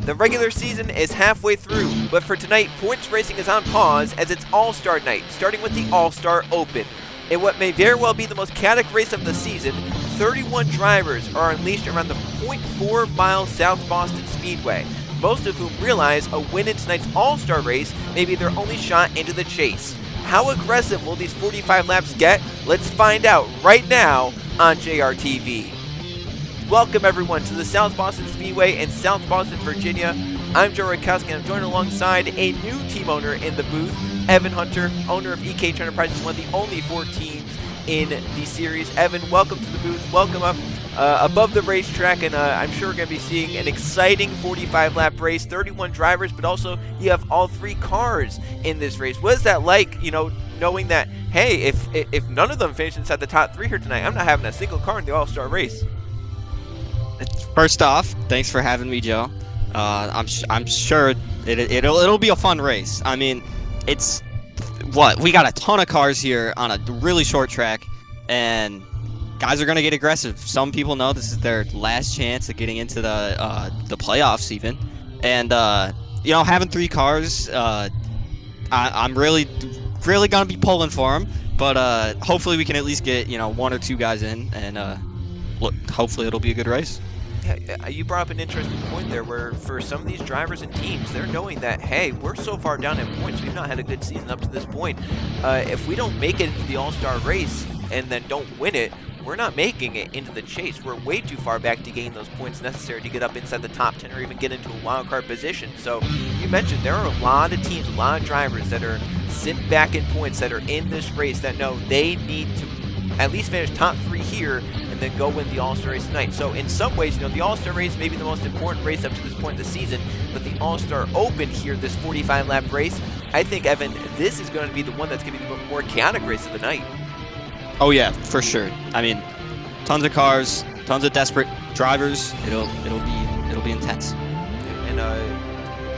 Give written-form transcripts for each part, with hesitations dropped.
The regular season is halfway through, but for tonight, points racing is on pause as it's All-Star Night, starting with the All-Star Open. In what may very well be the most chaotic race of the season, 31 drivers are unleashed around the .4-mile South Boston Speedway, most of whom realize a win in tonight's All-Star race may be their only shot into the chase. How aggressive will these 45 laps get? Let's find out right now on JRTV. Welcome everyone to the South Boston Speedway in South Boston, Virginia. I'm Joe Rakowski and I'm joined alongside a new team owner in the booth, Evan Hunter, owner of EK Enterprises, one of the only 4 teams in the series. Evan, welcome to the booth. Welcome up above the racetrack, and I'm sure we're going to be seeing an exciting 45-lap race, 31 drivers, but also you have all 3 cars in this race. What is that like, knowing that, hey, if none of them finish inside the top 3 here tonight, I'm not having a single car in the All-Star race? First off, thanks for having me, Joe. I'm sure it'll be a fun race. I mean, we got a ton of cars here on a really short track, and guys are gonna get aggressive. Some people know this is their last chance at getting into the playoffs, even, and having 3 cars, I'm really gonna be pulling for them. But hopefully we can at least get 1 or 2 guys in, and look, hopefully it'll be a good race. Yeah, you brought up an interesting point there where for some of these drivers and teams, they're knowing that, hey, we're so far down in points, we've not had a good season up to this point. If we don't make it into the All-Star race and then don't win it, we're not making it into the chase. We're way too far back to gain those points necessary to get up inside the top 10 or even get into a wild card position. So you mentioned there are a lot of teams, a lot of drivers that are sitting back in points that are in this race that know they need to at least finish top 3 here and then go win the All-Star race tonight. So in some ways, the All-Star race may be the most important race up to this point in the season, but the All-Star Open here, this 45-lap race, I think, Evan, this is going to be the one that's going to be the more chaotic race of the night. Oh yeah, for sure. I mean, tons of cars, tons of desperate drivers. It'll be intense. And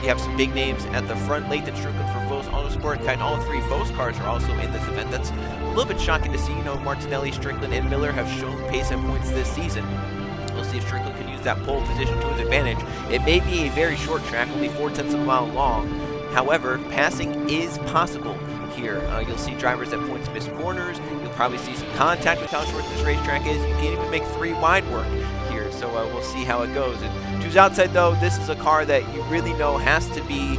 you have some big names at the front. Lathan Strickland for Foes Autosport. In fact, all 3 Foes cars are also in this event. That's a little bit shocking to see. Martinelli, Strickland, and Miller have shown pace and points this season. We'll see if Strickland can use that pole position to his advantage. It may be a very short track, only 4/10 of a mile long. However, passing is possible here. You'll see drivers at points miss corners. You'll probably see some contact with how short this racetrack is. You can't even make 3 wide work here, so we'll see how it goes. And who's outside, though, this is a car that you really know has to be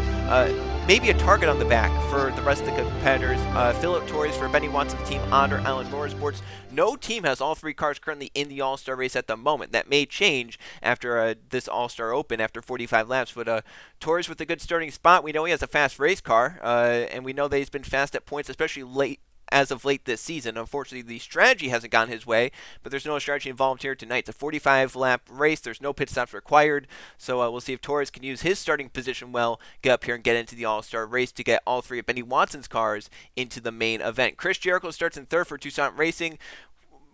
maybe a target on the back for the rest of the competitors. Philip Torres for Benny Watson's team, Otter Island Motorsports. No team has all 3 cars currently in the All-Star race at the moment. That may change after this All-Star Open after 45 laps. But Torres with a good starting spot. We know he has a fast race car, and we know that he's been fast at points, especially as of late this season. Unfortunately, the strategy hasn't gone his way, but there's no strategy involved here tonight. It's a 45-lap race. There's no pit stops required, so we'll see if Torres can use his starting position well, get up here and get into the All-Star race to get all 3 of Benny Watson's cars into the main event. Chris Jericho starts in 3rd for Tucson Racing,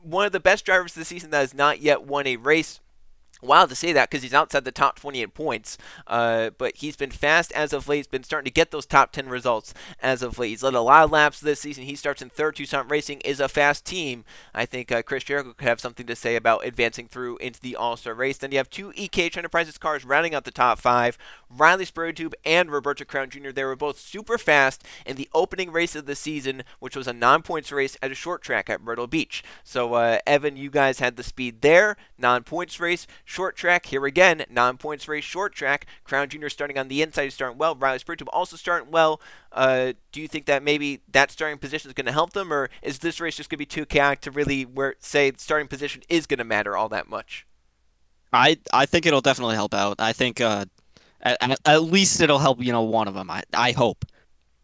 one of the best drivers of the season that has not yet won a race. Wild to say that because he's outside the top 20 in points, but he's been fast as of late. He's been starting to get those top 10 results as of late. He's led a lot of laps this season. He starts in 3rd. Tucson Racing is a fast team. I think Chris Jericho could have something to say about advancing through into the All-Star race. Then you have 2 EKH Enterprises cars rounding out the top 5. Riley Spraytube and Roberto Crown Jr. They were both super fast in the opening race of the season, which was a non-points race at a short track at Myrtle Beach. So, Evan, you guys had the speed there. Non-points race. Short track, here again, non-points race, short track. Crown Jr. starting on the inside, he's starting well. Riley Spraytube also starting well. Do you think that maybe that starting position is going to help them, or is this race just going to be too chaotic to really say the starting position is going to matter all that much? I think it'll definitely help out. I think at least it'll help one of them. I hope.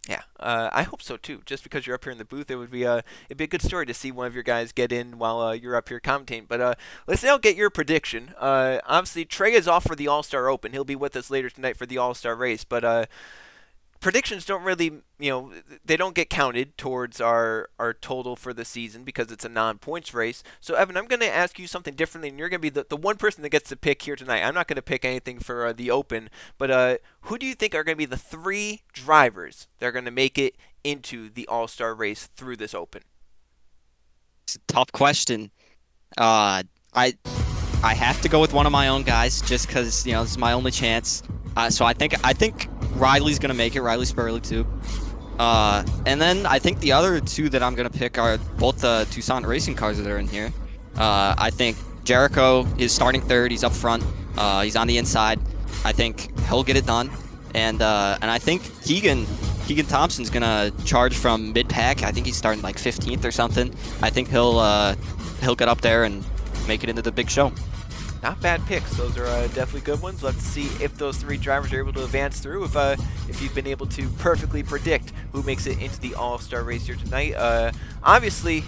Yeah, I hope so too. Just because you're up here in the booth, it'd be a good story to see one of your guys get in while you're up here commentating. But let's now get your prediction. Obviously, Trey is off for the All-Star Open. He'll be with us later tonight for the All-Star race. But predictions don't really, they don't get counted towards our total for the season because it's a non-points race. So, Evan, I'm going to ask you something differently, and you're going to be the one person that gets to pick here tonight. I'm not going to pick anything for the Open, but who do you think are going to be the 3 drivers that are going to make it into the All-Star race through this Open? It's a tough question. I have to go with one of my own guys just because, this is my only chance. So I think Riley's gonna make it. Riley Spurley too. And then I think the other two that I'm gonna pick are both the Tucson racing cars that are in here. I think Jericho is starting third. He's up front. He's on the inside. I think he'll get it done. And I think Keegan Thompson's gonna charge from mid pack. I think he's starting like 15th or something. I think he'll get up there and make it into the big show. Not bad picks. Those are definitely good ones. We'll have to see if those three drivers are able to advance through. If you've been able to perfectly predict who makes it into the All-Star race here tonight. Obviously,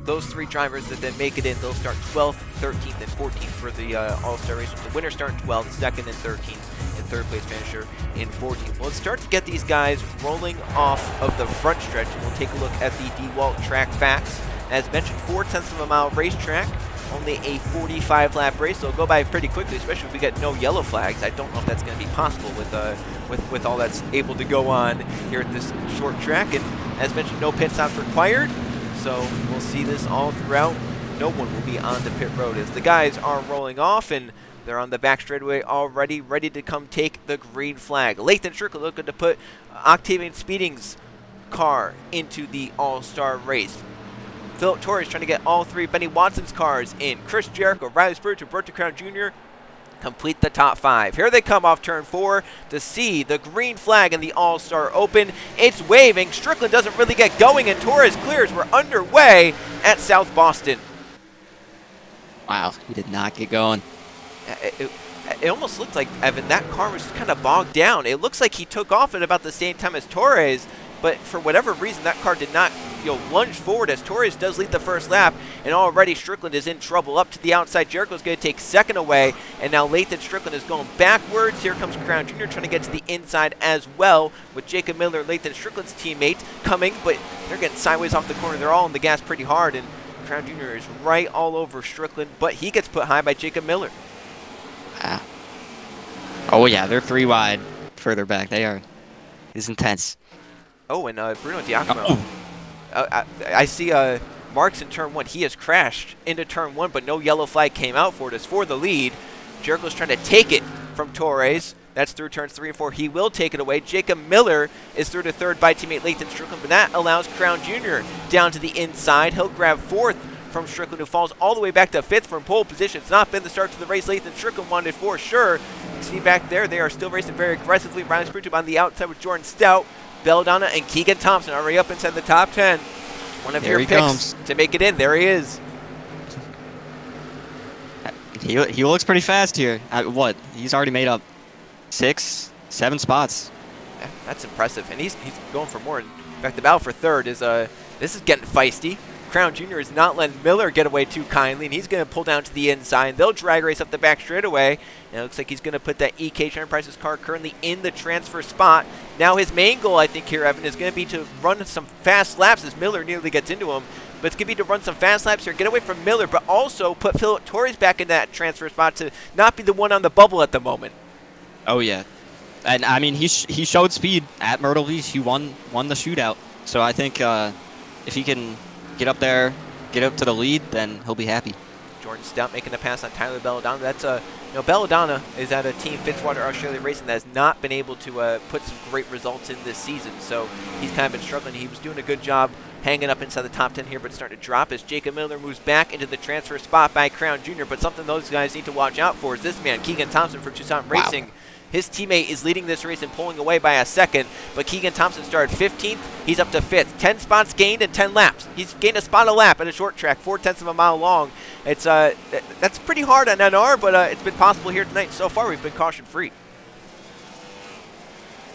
those three drivers that then make it in, they'll start 12th, 13th, and 14th for the All-Star race. With the winner starting 12th, second and 13th, and third place finisher in 14th. Well, let's start to get these guys rolling off of the front stretch. We'll take a look at the DeWalt track facts. As mentioned, 0.4 of a mile racetrack. Only a 45-lap race, so it'll go by pretty quickly, especially if we get no yellow flags. I don't know if that's going to be possible with all that's able to go on here at this short track. And as mentioned, no pit stops required, so we'll see this all throughout. No one will be on the pit road as the guys are rolling off, and they're on the back straightaway already, ready to come take the green flag. Lathan Strickland looking to put Octavian Speeding's car into the All-Star race. Philip Torres trying to get all three Benny Watson's cars in. Chris Jericho, Riley Spurley, Roberto Crown Jr. complete the top five. Here they come off turn 4 to see the green flag in the All-Star Open. It's waving. Strickland doesn't really get going, and Torres clears. We're underway at South Boston. Wow, he did not get going. It almost looked like, Evan, that car was just kind of bogged down. It looks like he took off at about the same time as Torres, but for whatever reason, that car did not lunge forward as Torres does lead the first lap, and already Strickland is in trouble. Up to the outside, Jericho's going to take second away, and now Lathan Strickland is going backwards. Here comes Crown Jr. trying to get to the inside as well, with Jacob Miller, Lathan Strickland's teammate, coming, but they're getting sideways off the corner. They're all on the gas pretty hard, and Crown Jr. is right all over Strickland, but he gets put high by Jacob Miller. Oh yeah, they're 3 wide further back. They are. It's intense. Oh, and Bruno Diacomo. I see Marks in turn 1. He has crashed into turn 1, but no yellow flag came out for it. It's for the lead. Jericho's trying to take it from Torres. That's through turns 3 and 4. He will take it away. Jacob Miller is through to third by teammate Lathan Strickland, but that allows Crown Jr. down to the inside. He'll grab fourth from Strickland, who falls all the way back to fifth from pole position. It's not been the start to the race Lathan Strickland wanted for sure. You see back there, they are still racing very aggressively. Ryan Spruce on the outside with Jordan Stout. Belladonna and Keegan Thompson already up inside the top 10. One of your picks to make it in. There he is. He looks pretty fast here. What? He's already made up 6, 7 spots. Yeah, that's impressive, and he's going for more. In fact, the battle for third is this is getting feisty. Crown Jr. is not letting Miller get away too kindly, and he's going to pull down to the inside. They'll drag race up the back straightaway, and it looks like he's going to put that EK Enterprises car currently in the transfer spot. Now his main goal, I think here, Evan, is going to be to run some fast laps as Miller nearly gets into him. But it's going to be to run some fast laps here, get away from Miller, but also put Philip Torres back in that transfer spot to not be the one on the bubble at the moment. Oh, yeah. And, I mean, he showed speed at Myrtle Beach. He won the shootout. So I think if he can get up there, get up to the lead, then he'll be happy. Jordan Stout making the pass on Tyler Belladonna. That's Belladonna is at a team Fitzwater Australia Racing that has not been able to put some great results in this season. So he's kind of been struggling. He was doing a good job hanging up inside the top 10 here, but starting to drop as Jacob Miller moves back into the transfer spot by Crown Jr. But something those guys need to watch out for is this man, Keegan Thompson for Tucson Racing. His teammate is leading this race and pulling away by a second, but Keegan Thompson started 15th. He's up to 5th. 10 spots gained in 10 laps. He's gained a spot a lap at a short track, 0.4 of a mile long. It's that's pretty hard on NR, but it's been possible here tonight. So far, we've been caution-free.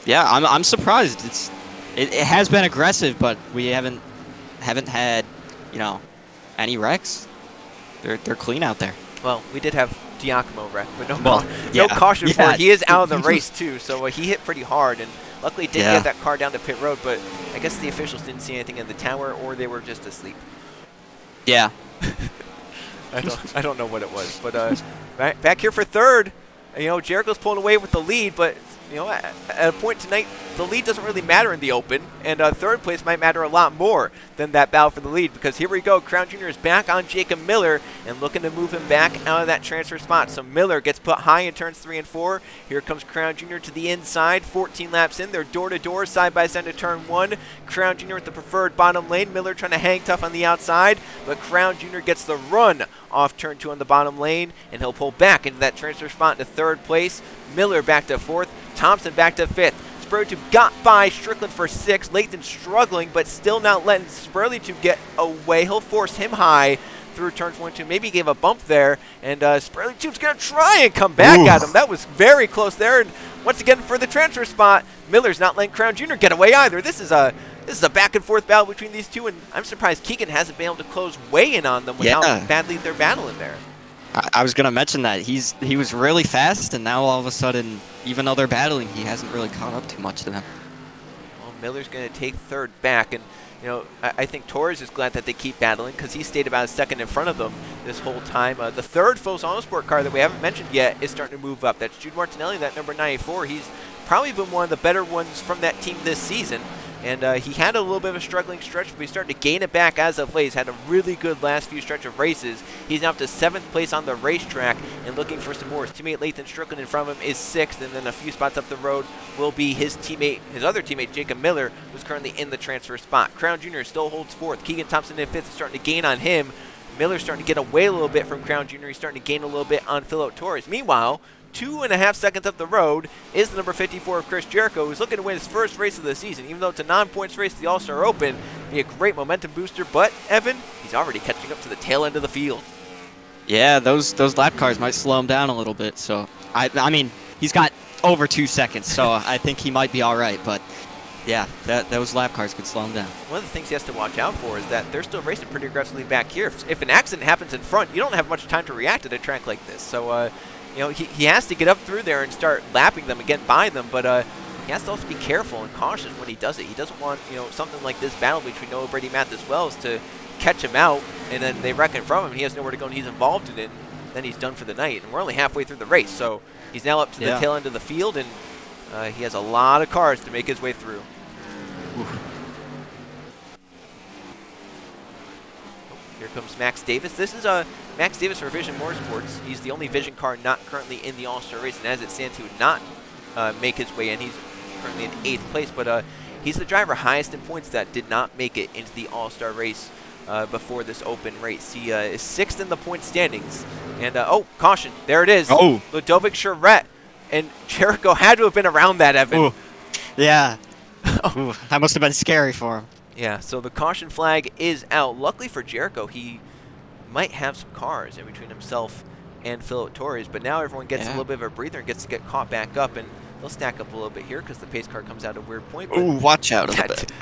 Yeah, I'm surprised. It has been aggressive, but we haven't had any wrecks. They're clean out there. Well, we did have Giacomo wreck, but no caution for it. He is out of the race too, so he hit pretty hard, and luckily didn't get that car down to pit road, but I guess the officials didn't see anything in the tower, or they were just asleep. Yeah. I don't know what it was, but back here for third, Jericho's pulling away with the lead, but at a point tonight, the lead doesn't really matter in the open, and third place might matter a lot more than that battle for the lead, because here we go. Crown Jr. is back on Jacob Miller and looking to move him back out of that transfer spot. So Miller gets put high in turns 3 and 4. Here comes Crown Jr. to the inside, 14 laps in. They're door-to-door, side-by-side to turn 1. Crown Jr. with the preferred bottom lane. Miller trying to hang tough on the outside, but Crown Jr. gets the run off turn 2 on the bottom lane, and he'll pull back into that transfer spot into third place. Miller back to 4th. Thompson back to 5th. Spurley got by Strickland for 6th. Layton struggling, but still not letting Spurley get away. He'll force him high through turns 1 and 2. Maybe he gave a bump there, and Spurley is going to try and come back at him. That was very close there, and once again for the transfer spot, Miller's not letting Crown Jr. get away either. This is a back and forth battle between these two, and I'm surprised Keegan hasn't been able to close way in on them with how badly they're battling there. I was gonna mention that he was really fast, and now all of a sudden, even though they're battling, he hasn't really caught up too much to them. Well, Miller's going to take third back, and I think Torres is glad that they keep battling, because he stayed about a second in front of them this whole time. The third Fos Autosport car that we haven't mentioned yet is starting to move up. That's Jude Martinelli, that number 94. He's probably been one of the better ones from that team this season. And he had a little bit of a struggling stretch, but he's starting to gain it back as of late. He's had a really good last few stretch of races. He's now up to 7th place on the racetrack and looking for some more. His teammate Lathan Strickland in front of him is 6th, and then a few spots up the road will be his other teammate, Jacob Miller, who's currently in the transfer spot. Crown Jr. still holds 4th. Keegan Thompson in 5th is starting to gain on him. Miller's starting to get away a little bit from Crown Jr. He's starting to gain a little bit on Philip Torres. Meanwhile, 2.5 seconds up the road is the number 54 of Chris Jericho, who's looking to win his first race of the season. Even though it's a non-points race, the All-Star Open, be a great momentum booster. But Evan, he's already catching up to the tail end of the field. Yeah, those lap cars might slow him down a little bit. So I mean, he's got over 2 seconds, so I think he might be all right. But yeah, those lap cars could slow him down. One of the things he has to watch out for is that they're still racing pretty aggressively back here. If an accident happens in front, you don't have much time to react at a track like this. So he has to get up through there and start lapping them and get by them, but he has to also be careful and cautious when he does it. He doesn't want something like this battle between Noah Brady Mathis Wells to catch him out, and then they reckon from him, and he has nowhere to go, and he's involved in it, and then he's done for the night. And we're only halfway through the race, so he's now up to the tail end of the field, and he has a lot of cars to make his way through. Here comes Max Davis. This is Max Davis for Vision Motorsports. He's the only Vision car not currently in the All-Star race, and as it stands, he would not make his way in. He's currently in 8th place, but he's the driver highest in points that did not make it into the All-Star race before this open race. He is 6th in the point standings. And, caution. There it is. Oh. Ludovic Charette. And Jericho had to have been around that, Evan. Ooh. Yeah. Ooh, that must have been scary for him. Yeah, so the caution flag is out. Luckily for Jericho, he might have some cars in between himself and Philip Torres, but now everyone gets a little bit of a breather and gets to get caught back up, and they'll stack up a little bit here because the pace car comes out at a weird point. Ooh, watch out a bit.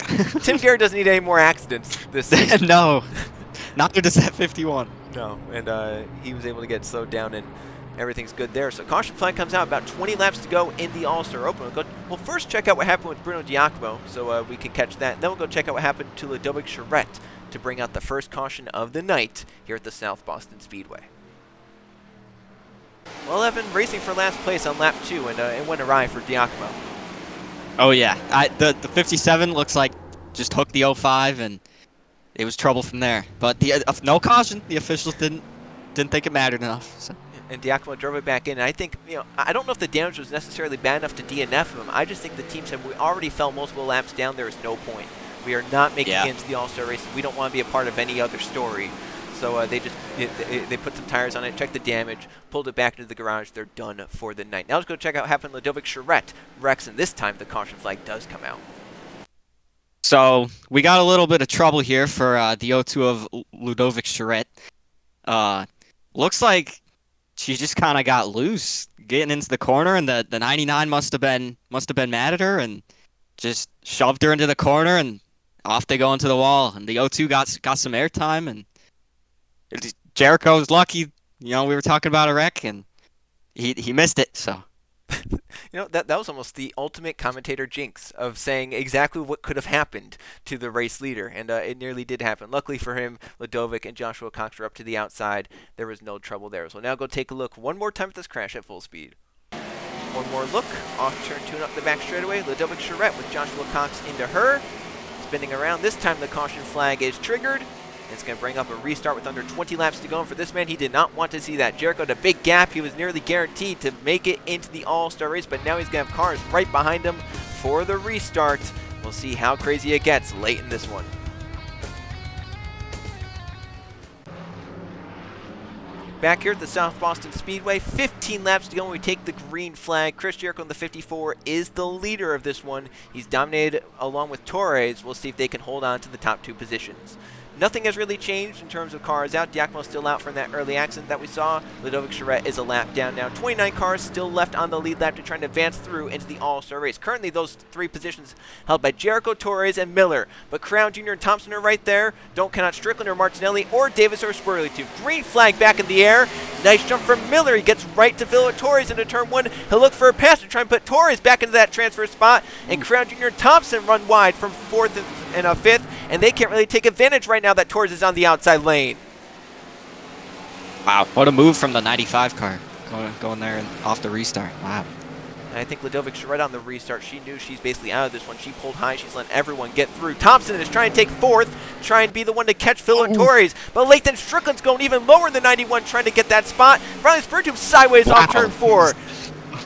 Tim Garrett doesn't need any more accidents this season. No, neither does that 51. No, and he was able to get slowed down, and everything's good there. So caution flag comes out, about 20 laps to go in the All-Star Open. We'll first check out what happened with Bruno Giacomo, so we can catch that. Then we'll go check out what happened to Ludovic Charette to bring out the first caution of the night here at the South Boston Speedway. Well, Evan, racing for last place on lap 2, and it went awry for Giacomo. Oh yeah, the 57 looks like just hooked the 05, and it was trouble from there. But the no caution, the officials didn't think it mattered enough. So. And Giacomo drove it back in. And I think, I don't know if the damage was necessarily bad enough to DNF him. I just think the team said we already fell multiple laps down. There is no point. We are not making it into the All-Star race. We don't want to be a part of any other story. So they put some tires on it, checked the damage, pulled it back into the garage. They're done for the night. Now let's go check out what happened to Ludovic Charette. Rex, and this time the caution flag does come out. So we got a little bit of trouble here for the 02 of Ludovic Charette. Looks like she just kind of got loose getting into the corner, and the 99 must have been mad at her and just shoved her into the corner, and off they go into the wall. And the 02 got some airtime, and Jericho was lucky. We were talking about a wreck, and he missed it. So. That was almost the ultimate commentator jinx of saying exactly what could have happened to the race leader, and it nearly did happen. Luckily for him, Ludovic and Joshua Cox were up to the outside. There was no trouble there. So now go take a look one more time at this crash at full speed. One more look. Off turn 2 and up the back straightaway. Ludovic Charette with Joshua Cox into her. Spinning around. This time the caution flag is triggered. It's going to bring up a restart with under 20 laps to go. And for this man, he did not want to see that. Jericho had a big gap. He was nearly guaranteed to make it into the All-Star race, but now he's going to have cars right behind him for the restart. We'll see how crazy it gets late in this one. Back here at the South Boston Speedway, 15 laps to go when we take the green flag. Chris Jericho in the 54 is the leader of this one. He's dominated along with Torres. We'll see if they can hold on to the top 2 positions. Nothing has really changed in terms of cars out. Diacomo's still out from that early accident that we saw. Ludovic Charette is a lap down now. 29 cars still left on the lead lap to try and advance through into the All-Star race. Currently, those 3 positions held by Jericho, Torres, and Miller. But Crown Jr. and Thompson are right there. Don't count out Strickland or Martinelli or Davis or Spurley too. Green flag back in the air. Nice jump from Miller. He gets right to Philip Torres into turn 1. He'll look for a pass to try and put Torres back into that transfer spot. And Crown Jr. and Thompson run wide from 4th and 5th. And they can't really take advantage right now that Torres is on the outside lane. Wow, what a move from the 95 car. Going there and off the restart. Wow. And I think Ludovic Charette on the restart, she knew she's basically out of this one. She pulled high. She's letting everyone get through. Thompson is trying to take 4th, try and be the one to catch Philip Torres. But Lathan Strickland's going even lower than 91, trying to get that spot. Riley Spurgeon sideways off turn 4.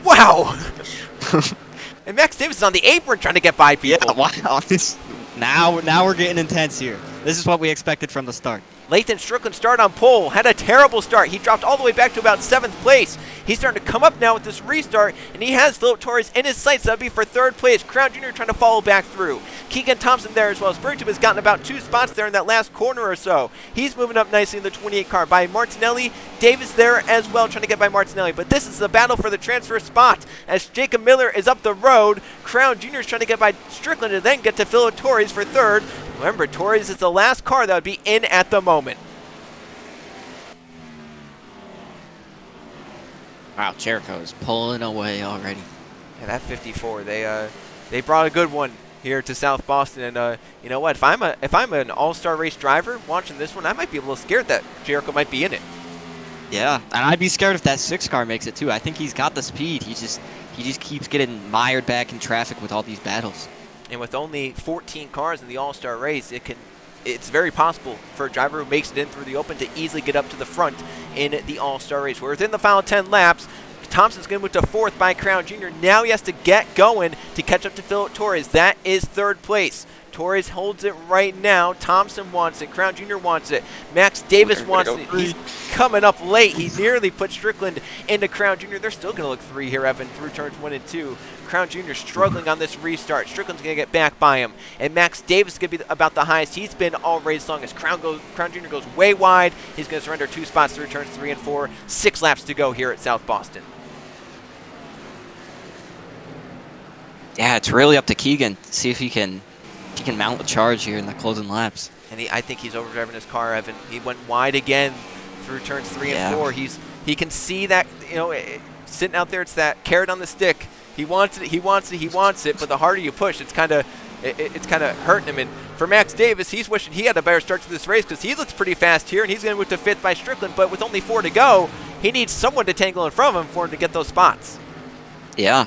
Wow. And Max Davis is on the apron trying to get by people. Yeah, wow. Now we're getting intense here. This is what we expected from the start. Lathan Strickland started on pole, had a terrible start. He dropped all the way back to about 7th place. He's starting to come up now with this restart, and he has Philip Torres in his sights. That would be for 3rd place. Crown Jr. trying to follow back through. Keegan Thompson there as well. Spurgeon has gotten about 2 spots there in that last corner or so. He's moving up nicely in the 28 car by Martinelli. Davis there as well, trying to get by Martinelli. But this is the battle for the transfer spot as Jacob Miller is up the road. Crown Jr. is trying to get by Strickland and then get to Philip Torres for 3rd. Remember, Torres is the last car that would be in at the moment. Wow, Jericho is pulling away already. Yeah, that 54, they brought a good one here to South Boston, and you know what? If I'm an all-star race driver watching this one, I might be a little scared that Jericho might be in it. Yeah, and I'd be scared if that 6 car makes it too. I think he's got the speed. He just keeps getting mired back in traffic with all these battles. And with only 14 cars in the all-star race, it's very possible for a driver who makes it in through the open to easily get up to the front in the all-star race. We're within the final 10 laps. Thompson's going to move to 4th by Crown Jr. Now he has to get going to catch up to Philip Torres. That is 3rd place. Torres holds it right now. Thompson wants it. Crown Jr. wants it. Max Davis wants it. He's coming up late. He nearly put Strickland into Crown Jr. They're still going to look 3 here, Evan, through turns 1 and 2. Crown Jr. struggling on this restart. Strickland's going to get back by him. And Max Davis is going to be about the highest he's been all race long as Crown Jr. goes way wide. He's going to surrender 2 spots through turns 3 and 4. 6 laps to go here at South Boston. Yeah, it's really up to Keegan to see if he can mount the charge here in the closing laps. And I think he's overdriving his car, Evan. He went wide again through turns 3 and 4. He can see that, sitting out there, it's that carrot on the stick. He wants it, he wants it, he wants it, but the harder you push, it's kind of hurting him. And for Max Davis, he's wishing he had a better start to this race because he looks pretty fast here, and he's going to move to 5th by Strickland, but with only 4 to go, he needs someone to tangle in front of him for him to get those spots. Yeah.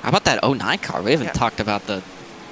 How about that 09 car? We haven't talked about the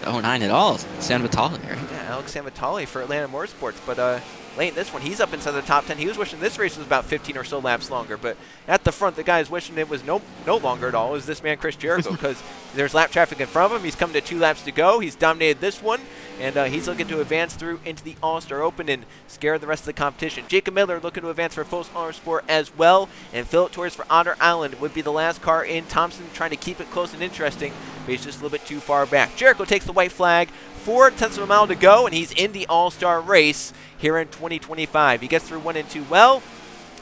09 at all. San Vitale, right? Yeah, Alex San Vitale for Atlanta Motorsports, but late in this one, he's up inside the top 10. He was wishing this race was about 15 or so laps longer, but at the front, the guy is wishing it was no longer at all. It was this man, Chris Jericho, because there's lap traffic in front of him. He's coming to 2 laps to go. He's dominated this one, and he's looking to advance through into the All-Star Open and scare the rest of the competition. Jacob Miller looking to advance for Post Motorsport as well, and Philip Torres for Otter Island would be the last car in. Thompson trying to keep it close and interesting, but he's just a little bit too far back. Jericho takes the white flag. 4/10 of a mile to go, and he's in the All-Star race here in 2025. He gets through 1 and 2 well.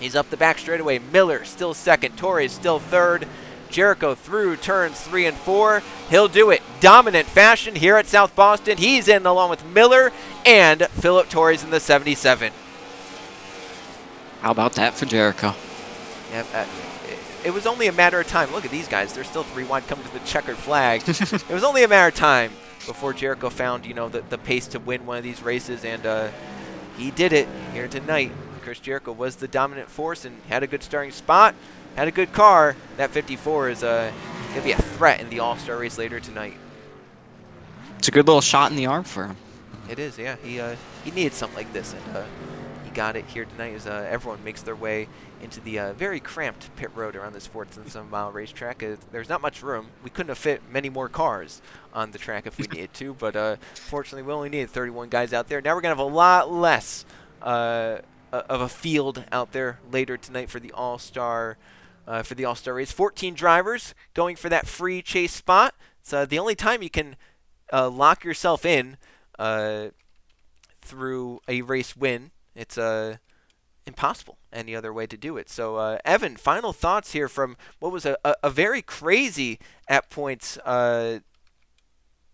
He's up the back straightaway. Miller still 2nd. Torres still 3rd. Jericho through turns 3 and 4. He'll do it dominant fashion here at South Boston. He's in along with Miller and Philip Torres in the 77. How about that for Jericho? Yeah, it was only a matter of time. Look at these guys. They're still 3 wide coming to the checkered flag. It was only a matter of time before Jericho found, the pace to win one of these races, and he did it here tonight. Chris Jericho was the dominant force and had a good starting spot. had a good car. That 54 is going to be a threat in the All-Star race later tonight. It's a good little shot in the arm for him. It is, yeah. He needed something like this, and he got it here tonight as everyone makes their way into the very cramped pit road around this 14-some-mile racetrack. There's not much room. We couldn't have fit many more cars on the track if we needed to, but fortunately we only needed 31 guys out there. Now we're going to have a lot less of a field out there later tonight for the All-Star race. 14 drivers going for that free chase spot. It's the only time you can lock yourself in through a race win. It's impossible any other way to do it. So, Evan, final thoughts here from what was a very crazy, at points,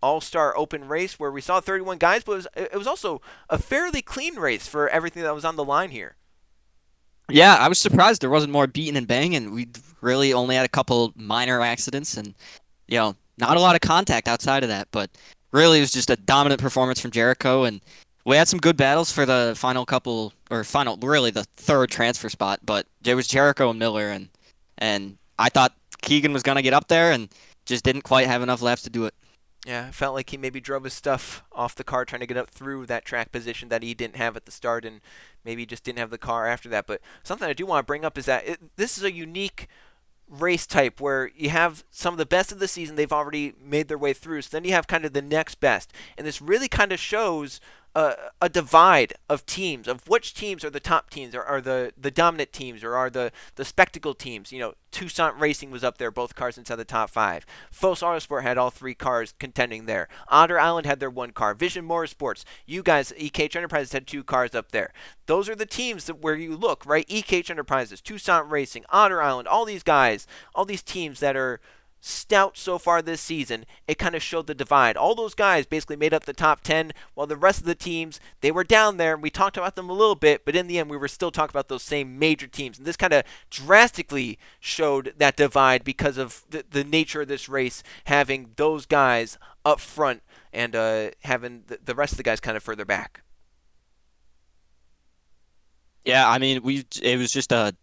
All-Star Open race where we saw 31 guys, but it was also a fairly clean race for everything that was on the line here. Yeah, I was surprised there wasn't more beating and banging. We really only had a couple minor accidents and, not a lot of contact outside of that, but really it was just a dominant performance from Jericho, and we had some good battles for the really the third transfer spot, but it was Jericho and Miller, and I thought Keegan was going to get up there and just didn't quite have enough laps to do it. Yeah, it felt like he maybe drove his stuff off the car trying to get up through that track position that he didn't have at the start, and maybe just didn't have the car after that. But something I do want to bring up is that this is a unique race type where you have some of the best of the season. They've already made their way through, so then you have kind of the next best. And this really kind of shows a divide of teams, of which teams are the top teams, or are the dominant teams, or are the spectacle teams. Tucson Racing was up there, both cars inside the top 5. Fos Autosport had all 3 cars contending there. Otter Island had their 1 car. Vision Motorsports, you guys, EKH Enterprises had 2 cars up there. Those are the teams where you look, right? EKH Enterprises, Tucson Racing, Otter Island, all these guys, all these teams that are stout so far this season. It kind of showed the divide. All those guys basically made up the top 10, while the rest of the teams, they were down there. We talked about them a little bit, but in the end we were still talking about those same major teams, and this kind of drastically showed that divide because of the nature of this race, having those guys up front and having the rest of the guys kind of further back. Yeah, I mean, it was just a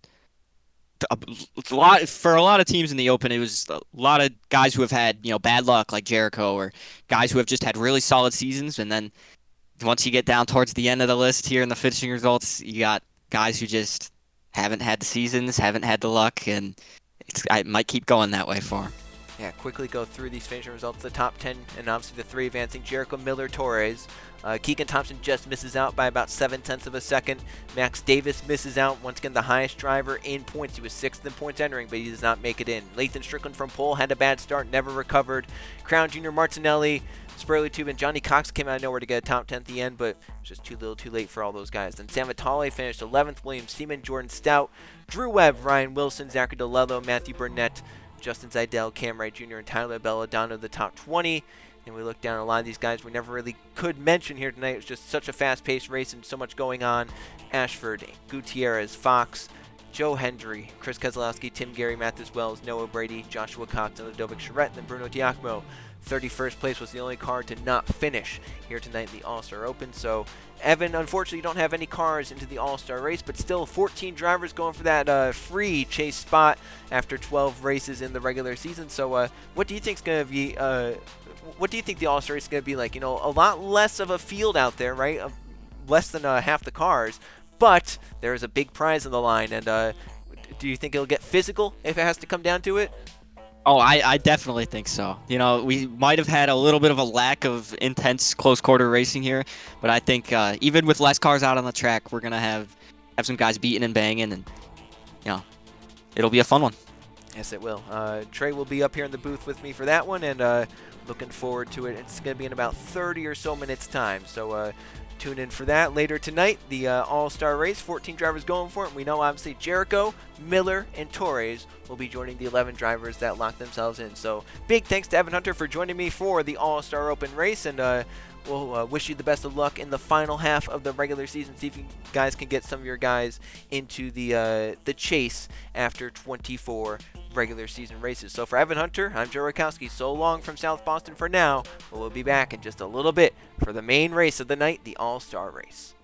lot for a lot of teams in the Open. It was a lot of guys who have had bad luck, like Jericho, or guys who have just had really solid seasons. And then once you get down towards the end of the list here in the finishing results, you got guys who just haven't had the seasons, haven't had the luck, and it might keep going that way for them. Yeah, quickly go through these finishing results. The top 10, and obviously the 3 advancing: Jericho, Miller, Torres. Keegan Thompson just misses out by about 0.7 of a second. Max Davis misses out. Once again, the highest driver in points. He was 6th in points entering, but he does not make it in. Lathan Strickland from pole had a bad start, never recovered. Crown Jr. Martinelli, Spurley Tube, and Johnny Cox came out of nowhere to get a top 10 at the end, but it was just too little too late for all those guys. Then Sam Vitale finished 11th. William Seaman, Jordan Stout, Drew Webb, Ryan Wilson, Zachary DeLello, Matthew Burnett, Justin Zidell, Cam Wright Jr., and Tyler Belladonna, the top 20. And we look down a lot of these guys we never really could mention here tonight. It was just such a fast-paced race and so much going on. Ashford, Gutierrez, Fox, Joe Hendry, Chris Keselowski, Tim Gary, Mathis Wells, Noah Brady, Joshua Cox, and Ludovic Charette, and then Bruno Diacmo. 31st place was the only car to not finish here tonight in the All-Star Open. So, Evan, unfortunately, you don't have any cars into the All-Star race, but still 14 drivers going for that free chase spot after 12 races in the regular season. So, what do you think is going to be? What do you think the All-Star race is going to be like? A lot less of a field out there, right? Less than half the cars, but there is a big prize on the line. And do you think it'll get physical if it has to come down to it? Oh, I definitely think so. We might have had a little bit of a lack of intense close quarter racing here, but I think even with less cars out on the track, we're gonna have some guys beating and banging, and it'll be a fun one. Yes, it will. Trey will be up here in the booth with me for that one, and looking forward to it. It's gonna be in about 30 or so minutes time, so tune in for that later tonight. The All-Star race, 14 drivers going for it. We know obviously Jericho, Miller, and Torres will be joining the 11 drivers that locked themselves in. So big thanks to Evan Hunter for joining me for the All-Star Open race, and we'll wish you the best of luck in the final half of the regular season. See if you guys can get some of your guys into the chase after 24 regular season races. So for Evan Hunter, I'm Joe Rakowski. So long from South Boston for now. We'll be back in just a little bit for the main race of the night, the All-Star race.